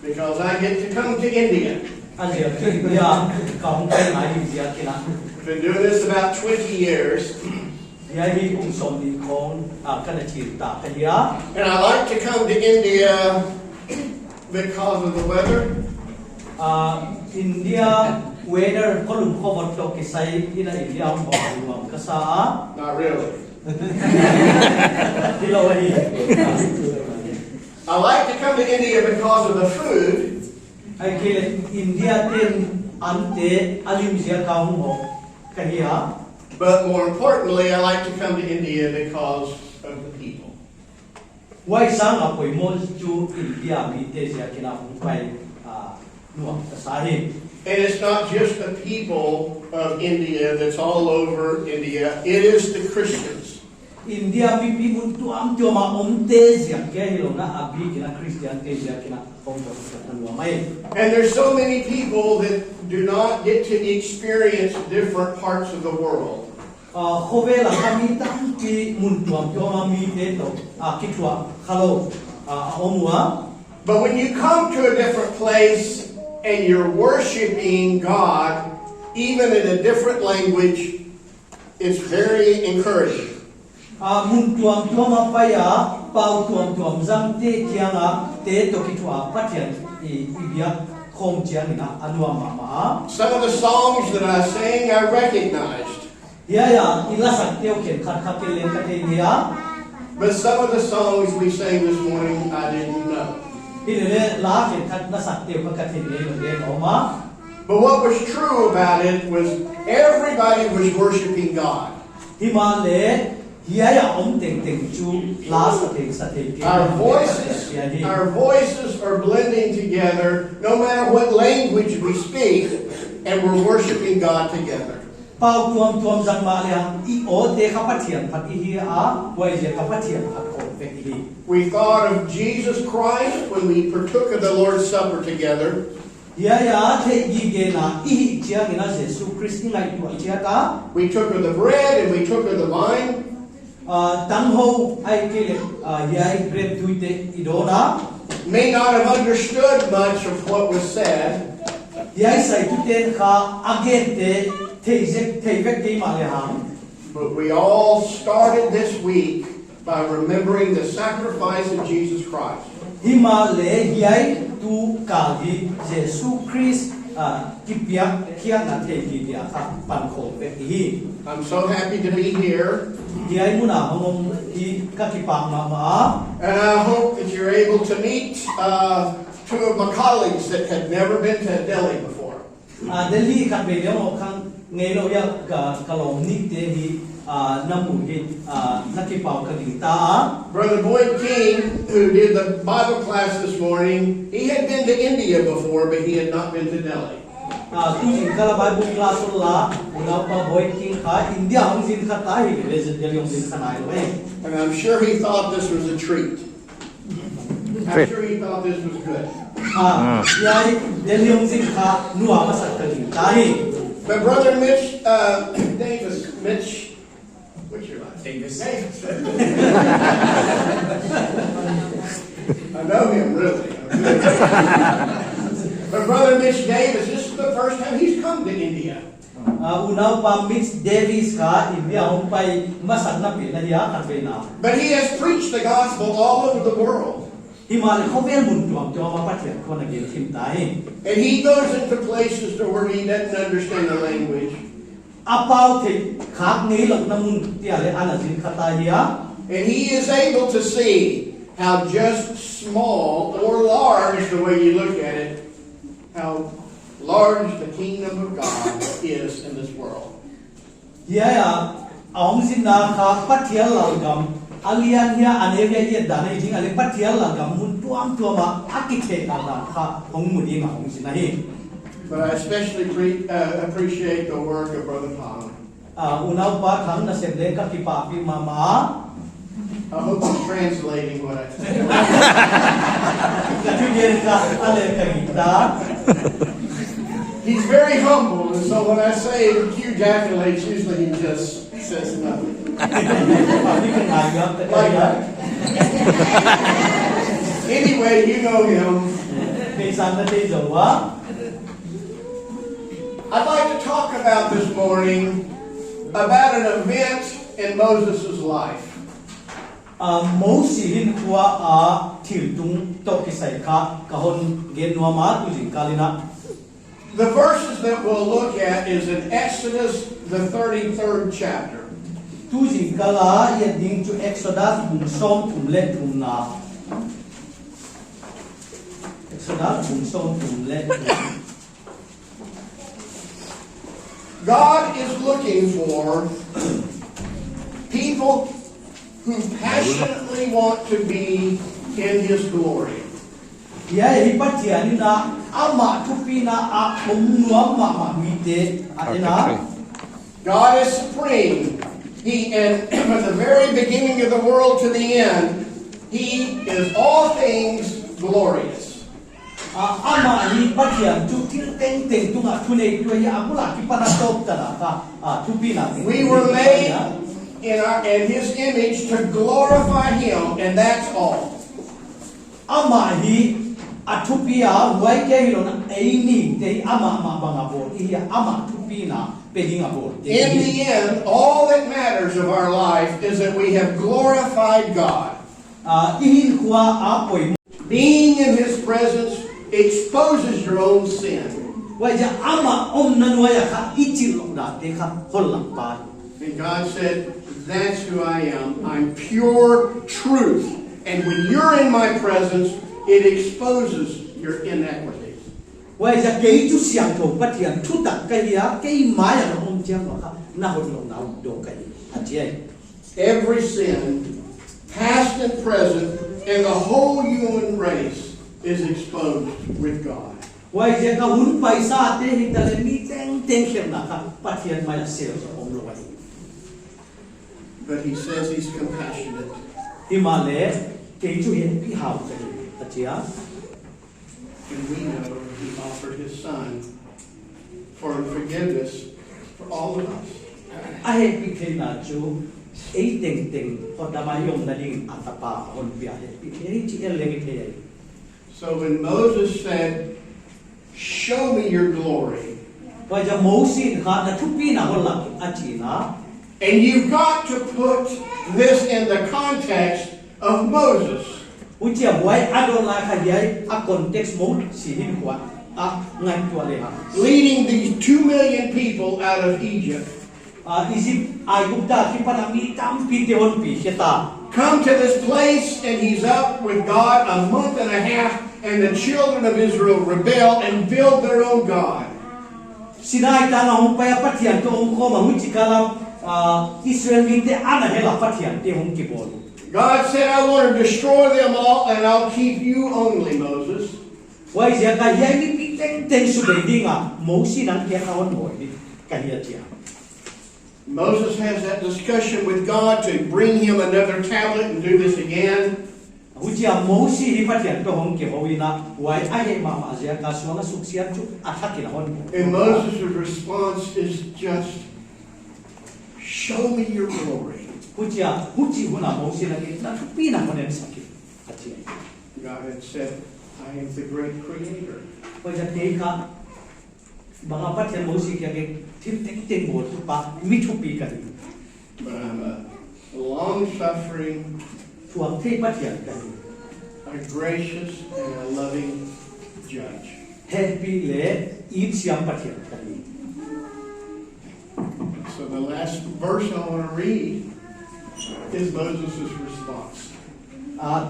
Because I get to come to India. Been doing this about 20 years. And I like to come to India because of the weather. India weather Not really. I like to come to India because of the food. But more importantly, I like to come to India because of the people. And it's not just the people of India that's all over India, it is the Christians. India pipi muntu am tioma omtes yang kehilo na abi kina Christian tesia kina and there's so many people that do not get to experience different parts of the world. Hovela kami tampi muntu am tioma mi teto kitwa hello omua. But when you come to a different place and you're worshiping God, even in a different language, it's very encouraging. Muntuam tuama paya pau tuam zam te kianga te tokitwa patian ibia home chiangina anua mama. Some of the songs that I sang I recognized. Ilasak teo ken khat len kategia. But some of the songs we sang this morning I didn't know. Ilele la ken khat nasak teo kategia le oma. But what was true about it was everybody was worshiping God. Himale Our voices are blending together no matter what language we speak, and we're worshiping God together. We thought of Jesus Christ when we partook of the Lord's Supper together. We took of the bread and we took of the wine. May not have understood much of what was said. But we all started this week by remembering the sacrifice of Jesus Christ. I'm so happy to be here. And I hope that you're able to meet two of my colleagues that had never been to Delhi before. Brother Boyd King, who did the Bible class this morning, he had been to India before, but he had not been to Delhi. And I'm sure he thought this was a treat. I'm sure he thought this was good. But Brother Mitch Davis, what's your last name? Davis. I know him really. But Brother Mitch Davis, is the first time he's come to India. Unaw pa Mitch Davis ka India humpay masak na pila hiya kanbena. But he has preached the gospel all over the world. Himal ko vel muntuam to mapatyan ko naging himtahin. And he goes into places to where he doesn't understand the language. Apaw te khak ngi lok namun tiale anazin kata hiya. And he is able to see how just small or large, the way you look at it, how large the kingdom of God is in this world. Ya, aung sinna ka patial lagam alian hiya anevia hiya danai jing ale patial lagam muntuam tuama akite kala ka hongmudi ma aung sinna hi. But I especially appreciate the work of Brother Pong. Unaw pa thang na semle ka kipapi mama. I hope he's translating what I say. He's very humble, and so when I say huge accolades, usually he just says nothing. Anyway, you know him. I'd like to talk about this morning about an event in Moses' life. Moses kuwa tiltung tokisai ka kahon genwa ma tujing kalina. The verses that we'll look at is in Exodus, the 33rd chapter. Tujing kala yading to Exodus bungsom tumlet tumna. Exodus bungsom tumlet. God is looking for people who passionately want to be in His glory. Ya hipatiani na ama tupina a umwa mama mite adena. God is supreme. He, and from the very beginning of the world to the end, He is all things glorious. Ama hipatian tu til teng teng tu nga tunay tu ya amula kipanatop tala ka tupina. We were made in His image to glorify Him, and that's all. Ama hi atupia waike hilona aini te ama bangabor iya ama tupina pedingabor. In the end, all that matters of our life is that we have glorified God. Ihin kuwa apoy. Being in His presence exposes your own sin. Wajah ama nanwaya ka ichilok na te ka holang pa. And God said, that's who I am. I'm pure truth. And when you're in my presence, it exposes your inequities. Wajah kei tu siang to patian tutak kaya kei maya na jam ka na hodlong na do kai ajiai. Every sin, past and present, and the whole human race is exposed with God. Wajah ka hun paisa te hitale mi teng kem na ka patian maya sel so omlo wai. But He says He's compassionate. Himale kei tu yen pi hau kai atia. And we know He offered His Son for forgiveness for all of us. Ahe pi kei na chu ei teng podamayong na ding atapa hon pi ahe pi kei ti eleng kei. So when Moses said, show me your glory. Wajah Moses ka na tupi na holang atina. And you've got to put this in the context of Moses. Ujia buai adola kayai a context mo sihin kwa a ngai tualeha. Leading these 2 million people out of Egypt. Isip ay gupta kipanami tampi tehon pi kita. Come to this place, and he's up with God a month and a half, and the children of Israel rebel and build their own God. Sinai tanah humpaya patian to hongko mahucikalam Israel minte ana hela patian te hong kibol. God said, I want to destroy them all, and I'll keep you only, Moses. Wai sia ka yai mi piteng teng sudah dinga Moses nang kia kawan boy di kahia tia. Moses has that discussion with God to bring him another tablet and do this again. Ujia Moses di patian to hong kibowina wai aye mama sia ka suana suksian cu ataki hon. And Moses' response is just, show me your glory. Ujia uji huna Moses lagi na pina honen sakit atia. God had said, I am the great creator. Wajah teka banga pathian mo si kya ke thim ting bo tu pa mi thu pi ka ni but I'm a long-suffering, thuang thei pathian ka ni a gracious, and a loving judge. happy le in siam pathian ka ni So the last verse I want to read is Moses' response.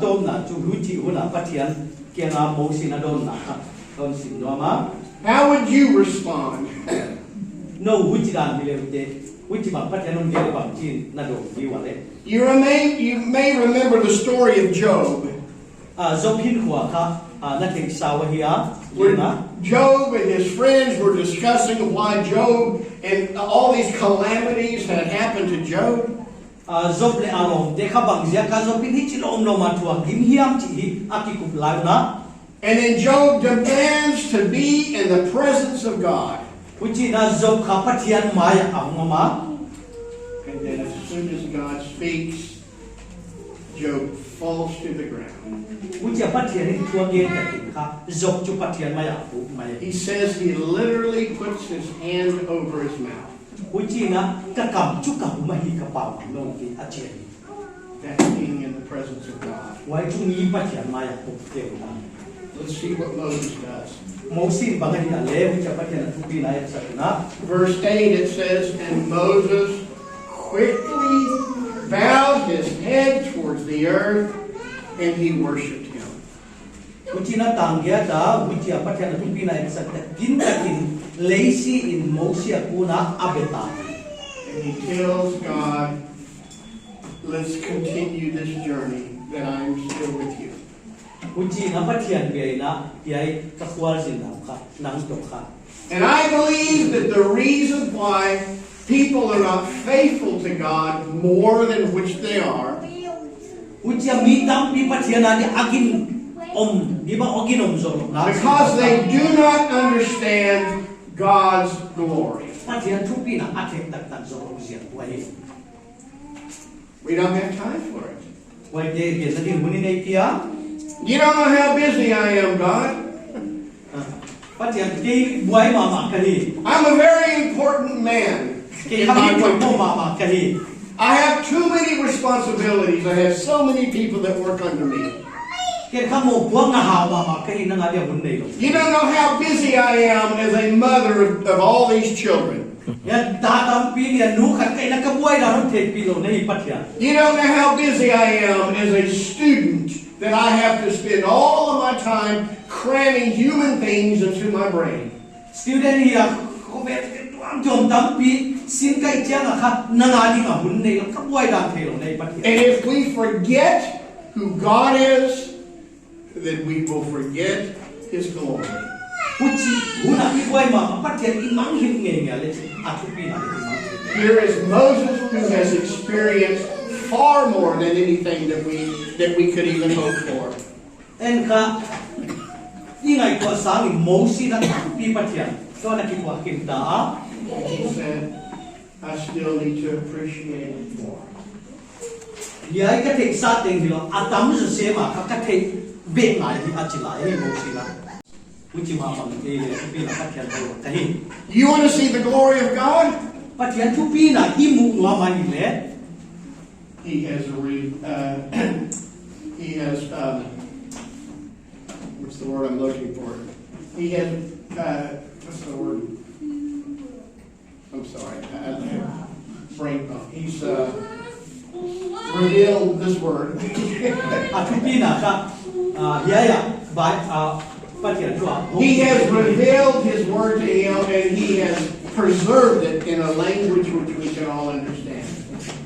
tom na chu hu chi hu na pathian ke na mo si na don na don sin do ma How would you respond? no hu chi dan mi le te hu chi ba pathian on ge ba chin na do di wa le You may remember the story of Job, zo phin khwa kha na theng sa wa hi a where na Job and his friends were discussing why Job and all these calamities had happened to Job. Job le alom de kha bang zia ka zo phin hi chi lom lo ma thua gim hiam chi hi aki kup la na And then Job demands to be in the presence of God. hu chi na Job kha pathian ma ya ang ma And then as soon as God speaks, Job falls to the ground. hu chi pathian ni thua ge ka ti kha Job chu pathian ma ya bu ma ya He says he literally puts his hand over his mouth. hu chi na ka kam chu ka hu ma hi ka pa lo ki a che That's being in the presence of God. wai chu ni pathian ma ya bu te na Let's see what Moses does. mo sin bang ni na le hu chi pathian thu pi na ya sa na Verse 8 it says, And Moses quickly bowed his head towards the earth, and he worshipped him. hu chi na tang ge da hu chi pathian thu pi na ya sa ta kin ta kin lazy in mo sia ku na abeta And he tells God, let's continue this journey, that I'm still with you. Uchi na pathian be na yai ka kwal sin na kha nang to kha And I believe that the reason why people are not faithful to God more than which they are uchi mi tam pi pathian na di agin di ba ogin zo na because they do not understand God's glory. pathian thu pi na athek tak tak zo zia wai We don't have time for it. wai de ge sa din muni nei kia You don't know how busy I am, God. pathian ke buai ma ma ka hi I'm a very important man. ke ha mi ko mo ma ka hi I have too many responsibilities. I have so many people that work under me. ke kha mo buang na ha ma ka hi na nga dia mun nei lo You don't know how busy I am as a mother of all these children. ya da tam pi ni nu khat kai na ka buai da no the pi lo nei pathian You don't know how busy I am as a student that I have to spend all of my time cramming human things into my brain. student hi a ko be tuam jom tam pi sin kai chang kha na nga ni nga mun nei lo ka buai da the lo nei pathian And if we forget who God is, then we will forget His glory. Uchi una pi buai ma pathian i mang hin nge nge le a thu pi na le mang Here is Moses who has experienced far more than anything that we could even hope for. en ka ni ngai ko sang ni mo si na pi pathian so na ki ko kin da He said, I still need to appreciate it more. yai ka thek sa teng hi lo atam su se ma ka thek be ngai hi a chi lai hi mo si na uchi ma ma ke le pi na pathian ko ka hi You want to see the glory of God? pathian thu pi na hi mu ngwa ma ni le He has what's the word I'm looking for? He has what's the word? I'm sorry, brain pump. He's revealed this word. a thu pi na ka ya ya ba pathian chu a He has revealed His word to him, and He has preserved it in a language which we can all understand.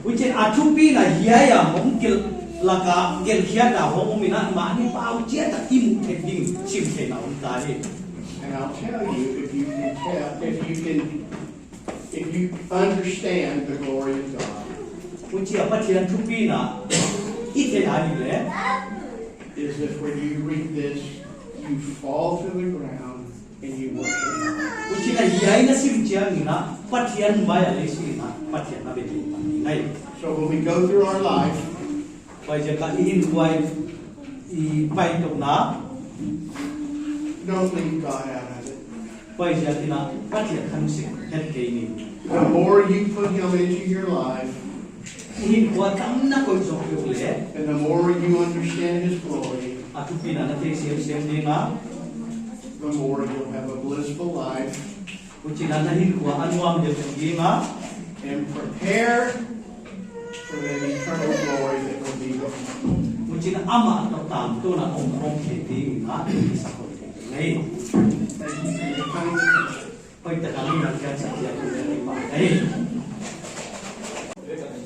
uchi a thu pi na ya ya mong kil la ka gel khia da ho mi na ma ni pa u che ta im the ding sim the na un ta ni And I'll tell you, if you understand the glory of God, uchi a pathian thu pi na I the a ni le is that when you read this, you fall to the ground and you worship Him. uchi na ya na sim chia ni na pathian ma ya le si na pathian na be ni ngai So when we go through our life, pai je ka I in wai I pai to na don't leave God out of it. bây giờ thì là phát hiện thân sinh hết cái gì The more you put Him into your life, in qua tâm nó coi dọc được lẽ and the more you understand His glory, à tụi mình là cái xem đi mà the more you'll have a blissful life cũng chỉ là hin qua anh ngoan được cái gì mà and prepare for that eternal glory that will be with you. cũng chỉ là ama nó tạm tôi là ông thể tin mà thì sao có thể này Thank you for your kind attention. bây giờ là mình đang sắp xếp cái gì mà đấy Hãy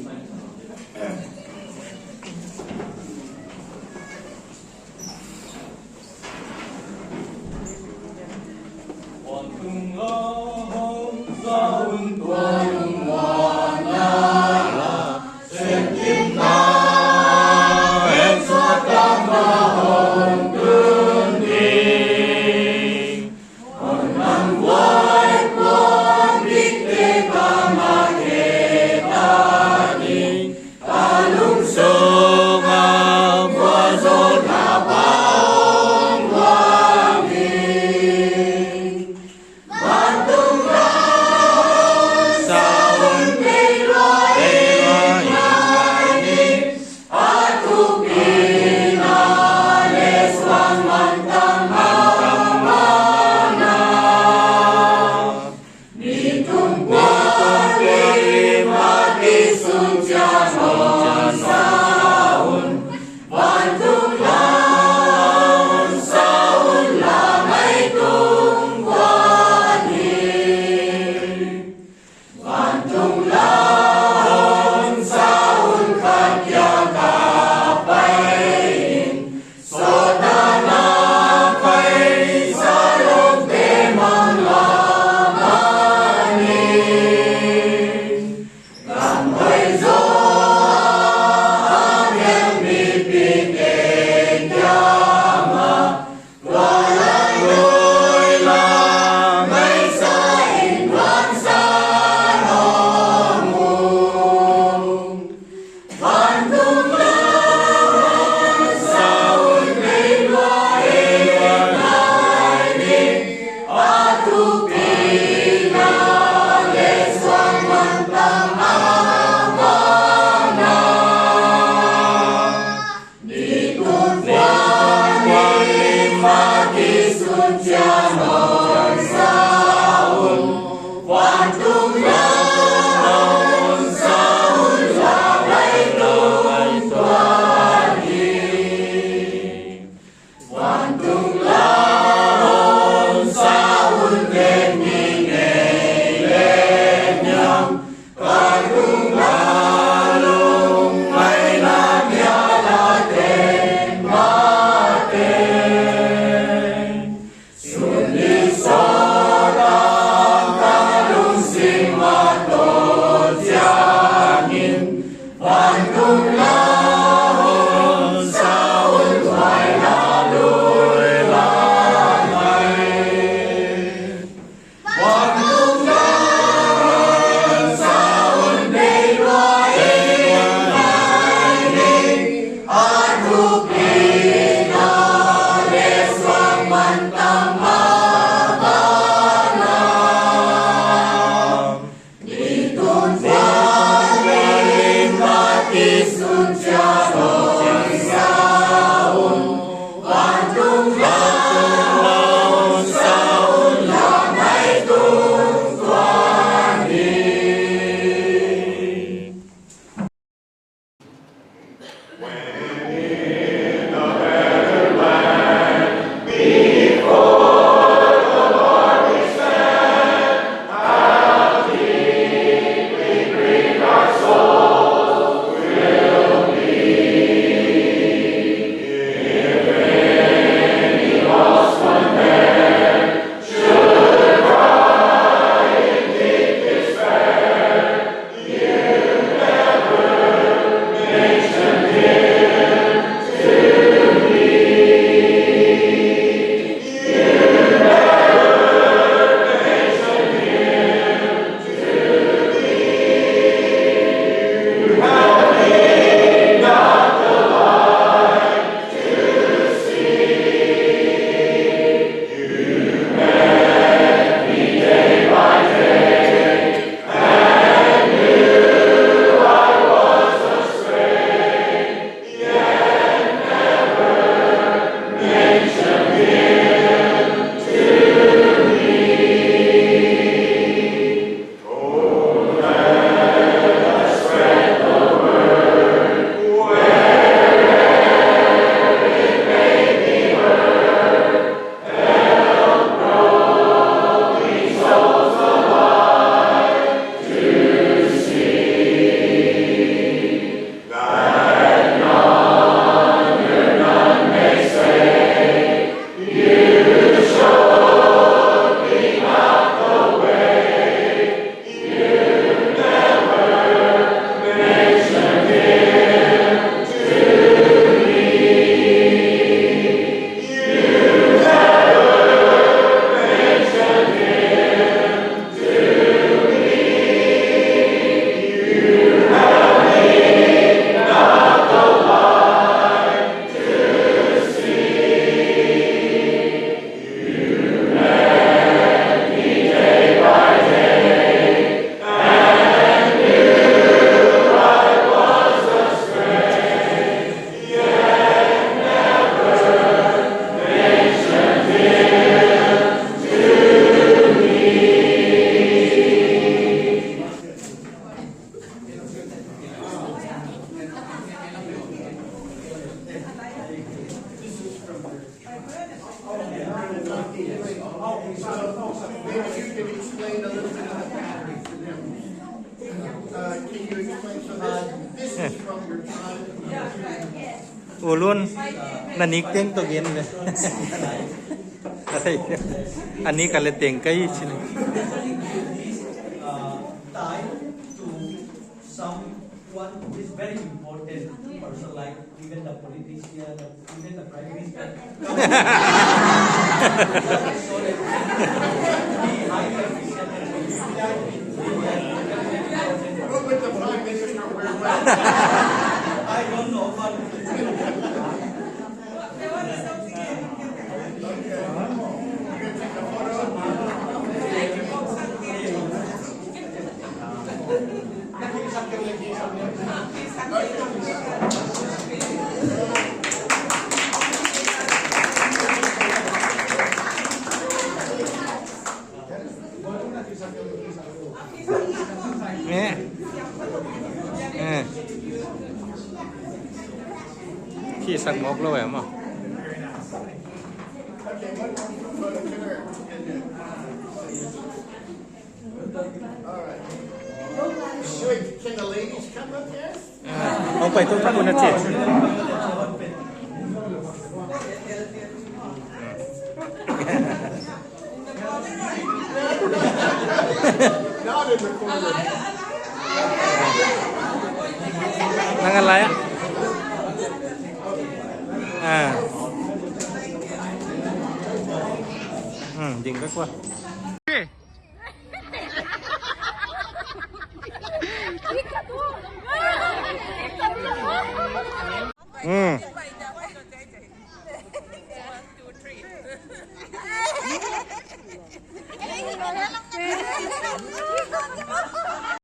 you've explained a little bit of the pattern to them. Can you explain? So this is from your time. Ủa luôn là nick tiếng tôi ghiền này đây anh ấy cả là tiếng cái gì này tied to someone who is very important person, like even the politician, even the prime minister. So that he highly appreciated. What would the prime minister wear? I don't know, but nè khi sắc mốc lâu em à Okay, one photo. All right. Can the ladies come up here? เอาไปทุกท่านนะเจ๊ Not in the corner. นั่งอะไรอ่ะยิงก็กว่า